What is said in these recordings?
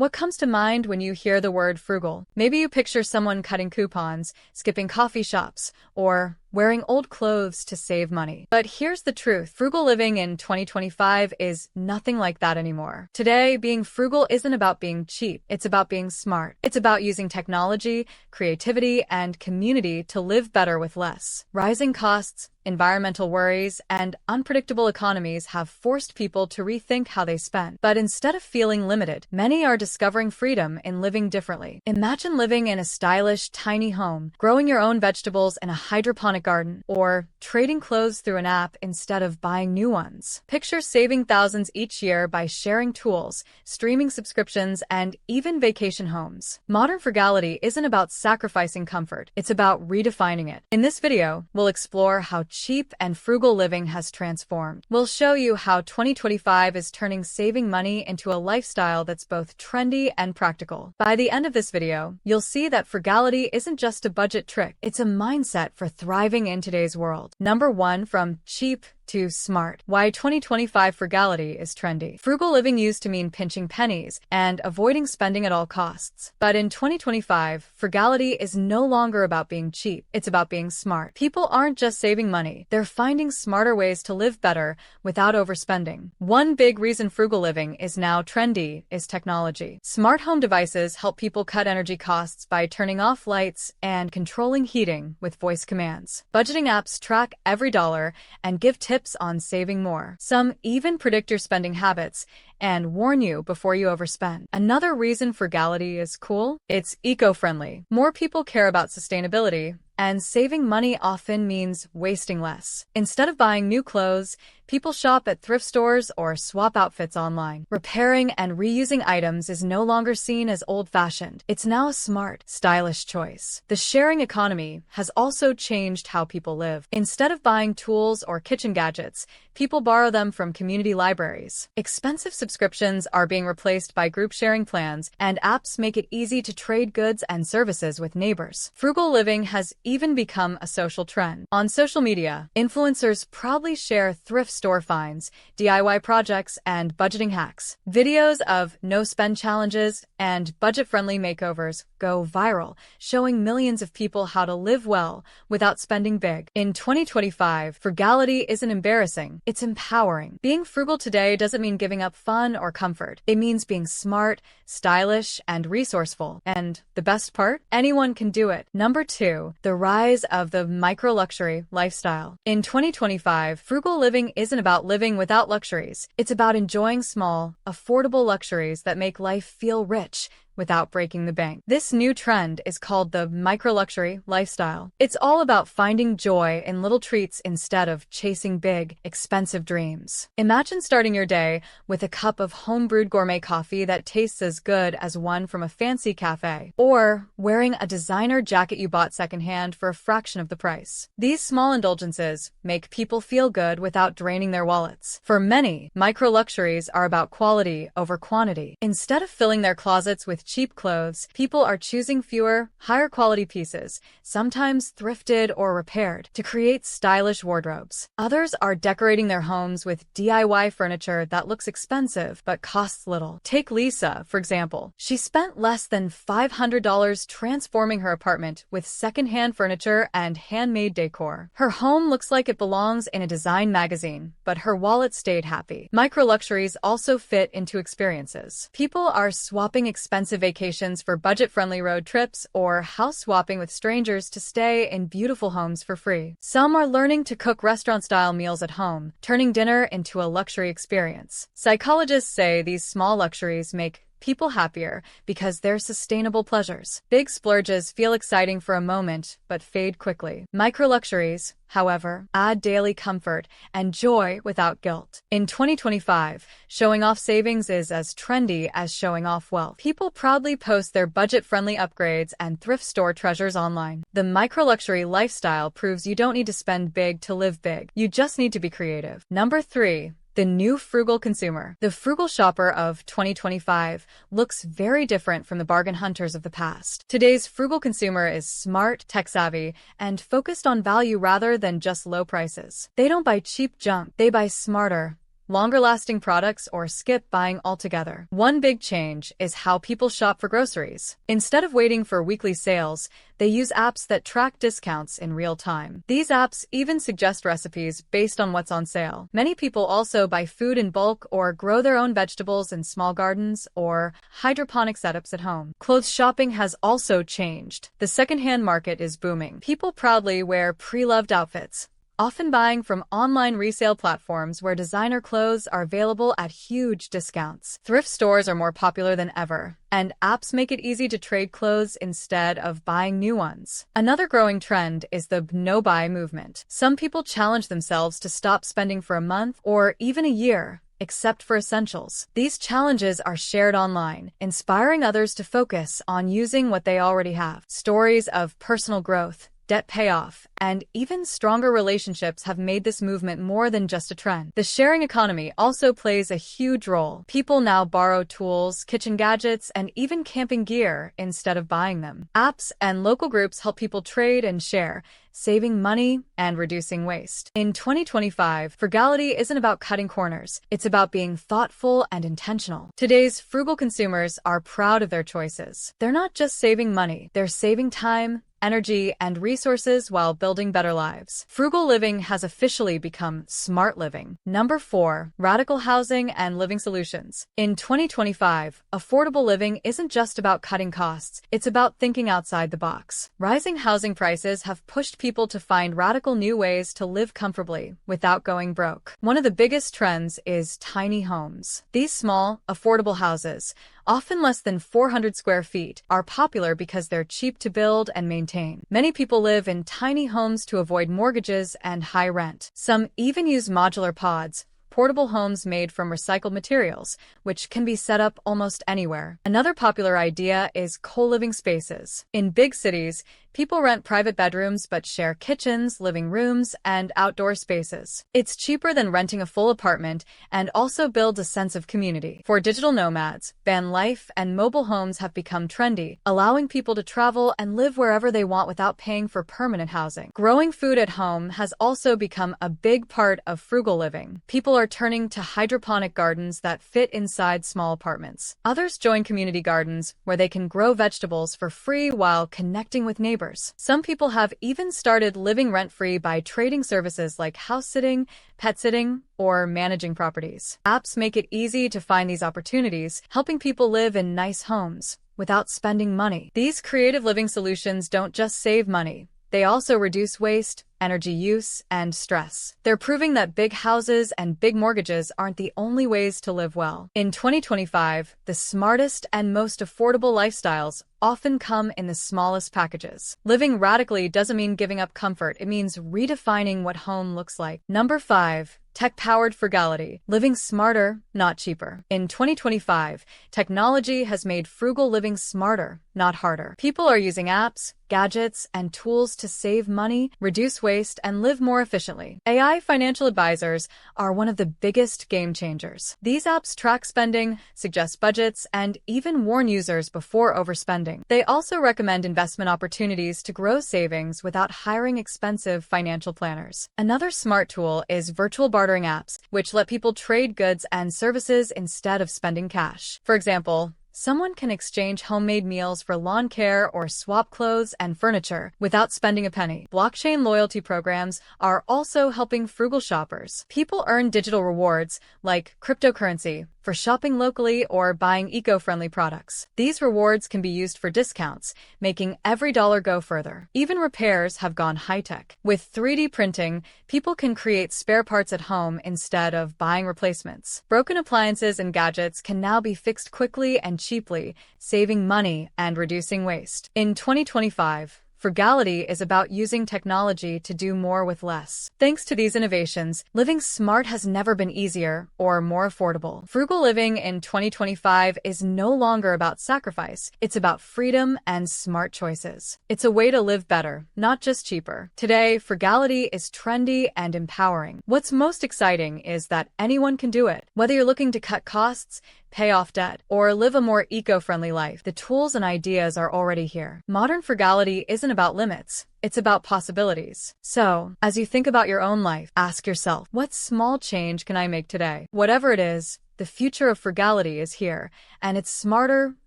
What comes to mind when you hear the word frugal? Maybe you picture someone cutting coupons, skipping coffee shops, or wearing old clothes to save money. But here's the truth. Frugal living in 2025 is nothing like that anymore. Today, being frugal isn't about being cheap. It's about being smart. It's about using technology, creativity, and community to live better with less. Rising costs, environmental worries, and unpredictable economies have forced people to rethink how they spend. But instead of feeling limited, many are discovering freedom in living differently. Imagine living in a stylish, tiny home, growing your own vegetables in a hydroponic garden, or trading clothes through an app instead of buying new ones. Picture saving thousands each year by sharing tools, streaming subscriptions, and even vacation homes. Modern frugality isn't about sacrificing comfort, it's about redefining it. In this video, we'll explore how cheap and frugal living has transformed. We'll show you how 2025 is turning saving money into a lifestyle that's both trendy and practical. By the end of this video, you'll see that frugality isn't just a budget trick, it's a mindset for thriving in today's world. Number 1, from cheap to smart. Why 2025 frugality is trendy. Frugal living used to mean pinching pennies and avoiding spending at all costs. But in 2025, frugality is no longer about being cheap. It's about being smart. People aren't just saving money. They're finding smarter ways to live better without overspending. One big reason frugal living is now trendy is technology. Smart home devices help people cut energy costs by turning off lights and controlling heating with voice commands. Budgeting apps track every dollar and give tips on saving more. Some even predict your spending habits and warn you before you overspend. Another reason frugality is cool? It's eco-friendly. More people care about sustainability, and saving money often means wasting less. Instead of buying new clothes, people shop at thrift stores or swap outfits online. Repairing and reusing items is no longer seen as old-fashioned. It's now a smart, stylish choice. The sharing economy has also changed how people live. Instead of buying tools or kitchen gadgets, people borrow them from community libraries. Expensive subscriptions are being replaced by group sharing plans, and apps make it easy to trade goods and services with neighbors. Frugal living has even become a social trend. On social media, influencers proudly share thrift store finds, DIY projects, and budgeting hacks. Videos of no-spend challenges and budget-friendly makeovers go viral, showing millions of people how to live well without spending big. In 2025, frugality isn't embarrassing, it's empowering. Being frugal today doesn't mean giving up fun or comfort. It means being smart, stylish, and resourceful. And the best part? Anyone can do it. Number 2, the rise of the micro-luxury lifestyle. In 2025, frugal living isn't about living without luxuries. It's about enjoying small, affordable luxuries that make life feel rich without breaking the bank. This new trend is called the micro-luxury lifestyle. It's all about finding joy in little treats instead of chasing big, expensive dreams. Imagine starting your day with a cup of home-brewed gourmet coffee that tastes as good as one from a fancy cafe, or wearing a designer jacket you bought secondhand for a fraction of the price. These small indulgences make people feel good without draining their wallets. For many, micro-luxuries are about quality over quantity. Instead of filling their closets with cheap clothes, people are choosing fewer, higher quality pieces, sometimes thrifted or repaired, to create stylish wardrobes. Others are decorating their homes with DIY furniture that looks expensive but costs little. Take Lisa, for example. She spent less than $500 transforming her apartment with secondhand furniture and handmade decor. Her home looks like it belongs in a design magazine, but her wallet stayed happy. Micro-luxuries also fit into experiences. People are swapping expensive vacations for budget-friendly road trips or house swapping with strangers to stay in beautiful homes for free. Some are learning to cook restaurant-style meals at home, turning dinner into a luxury experience. Psychologists say these small luxuries make people happier because they're sustainable pleasures. Big splurges feel exciting for a moment, but fade quickly. Micro-luxuries, however, add daily comfort and joy without guilt. In 2025, showing off savings is as trendy as showing off wealth. People proudly post their budget-friendly upgrades and thrift store treasures online. The micro-luxury lifestyle proves you don't need to spend big to live big. You just need to be creative. Number 3. The new frugal consumer. The frugal shopper of 2025 looks very different from the bargain hunters of the past. Today's frugal consumer is smart, tech-savvy, and focused on value rather than just low prices. They don't buy cheap junk, they buy smarter, longer-lasting products, or skip buying altogether. One big change is how people shop for groceries. Instead of waiting for weekly sales, they use apps that track discounts in real time. These apps even suggest recipes based on what's on sale. Many people also buy food in bulk or grow their own vegetables in small gardens or hydroponic setups at home. Clothes shopping has also changed. The secondhand market is booming. People proudly wear pre-loved outfits, often buying from online resale platforms where designer clothes are available at huge discounts. Thrift stores are more popular than ever, and apps make it easy to trade clothes instead of buying new ones. Another growing trend is the no-buy movement. Some people challenge themselves to stop spending for a month or even a year, except for essentials. These challenges are shared online, inspiring others to focus on using what they already have. Stories of personal growth, debt payoff, and even stronger relationships have made this movement more than just a trend. The sharing economy also plays a huge role. People now borrow tools, kitchen gadgets, and even camping gear instead of buying them. Apps and local groups help people trade and share, saving money and reducing waste. In 2025, frugality isn't about cutting corners. It's about being thoughtful and intentional. Today's frugal consumers are proud of their choices. They're not just saving money, they're saving time, energy, and resources while building better lives. Frugal living has officially become smart living. Number 4, radical housing and living solutions. In 2025, affordable living isn't just about cutting costs, it's about thinking outside the box. Rising housing prices have pushed people to find radical new ways to live comfortably without going broke. One of the biggest trends is tiny homes. These small, affordable houses, often less than 400 square feet, are popular because they're cheap to build and maintain. Many people live in tiny homes to avoid mortgages and high rent. Some even use modular pods, portable homes made from recycled materials, which can be set up almost anywhere. Another popular idea is co-living spaces. In big cities, people rent private bedrooms but share kitchens, living rooms, and outdoor spaces. It's cheaper than renting a full apartment and also builds a sense of community. For digital nomads, van life and mobile homes have become trendy, allowing people to travel and live wherever they want without paying for permanent housing. Growing food at home has also become a big part of frugal living. People are turning to hydroponic gardens that fit inside small apartments. Others join community gardens where they can grow vegetables for free while connecting with neighbors. Some people have even started living rent-free by trading services like house sitting, pet sitting, or managing properties. Apps make it easy to find these opportunities, helping people live in nice homes without spending money. These creative living solutions don't just save money, they also reduce waste, energy use, and stress. They're proving that big houses and big mortgages aren't the only ways to live well. In 2025, the smartest and most affordable lifestyles often come in the smallest packages. Living radically doesn't mean giving up comfort, it means redefining what home looks like. Number 5. Tech-powered frugality. Living smarter, not cheaper. In 2025, technology has made frugal living smarter, not harder. People are using apps, gadgets, and tools to save money, reduce waste, and live more efficiently. AI financial advisors are one of the biggest game changers. These apps track spending, suggest budgets, and even warn users before overspending. They also recommend investment opportunities to grow savings without hiring expensive financial planners. Another smart tool is virtual bartering apps, which let people trade goods and services instead of spending cash. For example, someone can exchange homemade meals for lawn care or swap clothes and furniture without spending a penny. Blockchain loyalty programs are also helping frugal shoppers. People earn digital rewards, like cryptocurrency, for shopping locally or buying eco-friendly products. These rewards can be used for discounts, making every dollar go further. Even repairs have gone high-tech. With 3D printing, people can create spare parts at home instead of buying replacements. Broken appliances and gadgets can now be fixed quickly and cheaply, saving money and reducing waste. In 2025, frugality is about using technology to do more with less. Thanks to these innovations, living smart has never been easier or more affordable. Frugal living in 2025 is no longer about sacrifice. It's about freedom and smart choices. It's a way to live better, not just cheaper. Today, frugality is trendy and empowering. What's most exciting is that anyone can do it. Whether you're looking to cut costs, pay off debt, or live a more eco-friendly life. The tools and ideas are already here. Modern frugality isn't about limits. It's about possibilities. So, as you think about your own life, ask yourself, what small change can I make today? Whatever it is, the future of frugality is here, and it's smarter,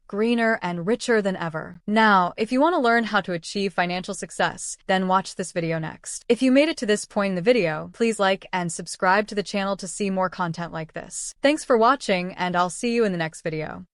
greener, and richer than ever. Now, if you want to learn how to achieve financial success, then watch this video next. If you made it to this point in the video, please like and subscribe to the channel to see more content like this. Thanks for watching, and I'll see you in the next video.